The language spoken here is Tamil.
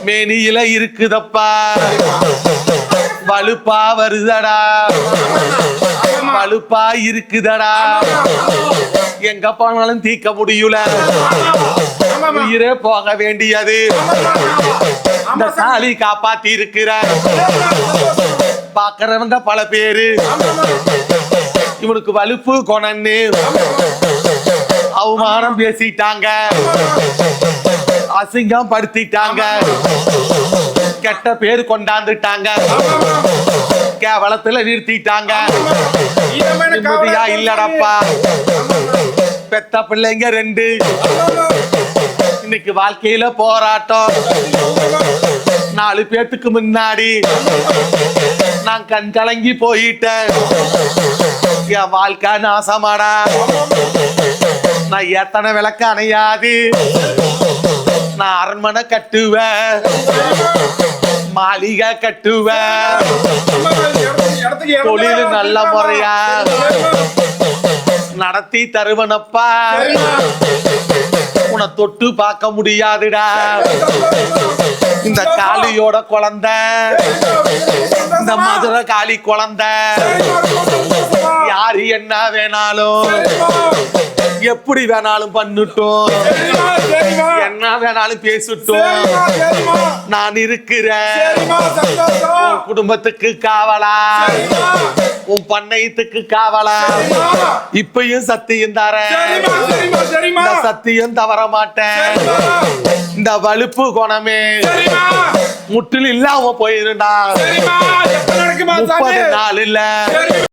மேனியில இருக்குதப்பா, வலுப்பா வருதடா, வலுப்பா இருக்குதடா, எங்க போனாலும் தீக்க முடியல, உயிரே போக வேண்டியது இந்த சாலி காப்பாத்தி இருக்கிற. பாக்குறவங்க பல பேரு இவனுக்கு வலுப்பு கொணன்னு அவமானம் பேசிட்டாங்க, அசிங்கம் படுத்திட்டாங்க, கெட்ட பேரு கொண்டாந்துட்டாங்க, கேவலத்துல நிறுத்திட்டாங்க. நிம்மதியா இல்லடப்பா, பெத்த பிள்ளைங்க 2, இன்னைக்கு வாழ்க்கையில போராட்டம். 4 பேத்துக்கு முன்னாடி நான் கண் கலங்கி போயிட்டேன், என் வாழ்க்கை நாசமாடா. நான் எத்தனை விளக்கு அணையாது, நான் அரண்மனை கட்டுவேன், மாளிகை கட்டுவேன், தொழில் நல்ல முறையா நடத்தி தருவனப்பா. உன்னை தொட்டு பார்க்க முடியாதுடா, இந்த காளியோட குழந்தை, இந்த மதுரை காளி குழந்தை, யாரு என்ன வேணாலும் எப்படி வேணாலும் பண்ணட்டும், என்ன வேணாலும் பேசட்டும், நான் இருக்கிறேன். உன் குடும்பத்துக்கு காவலா, உன் பண்ணையத்துக்கு காவலா, இப்பயும் சத்தியம் தரேன், இந்த சத்தியம் தவற மாட்டேன். இந்த வலுப்பு குணமே முற்றிலும் இல்லாம போயிருந்தா 30 நாள் இல்ல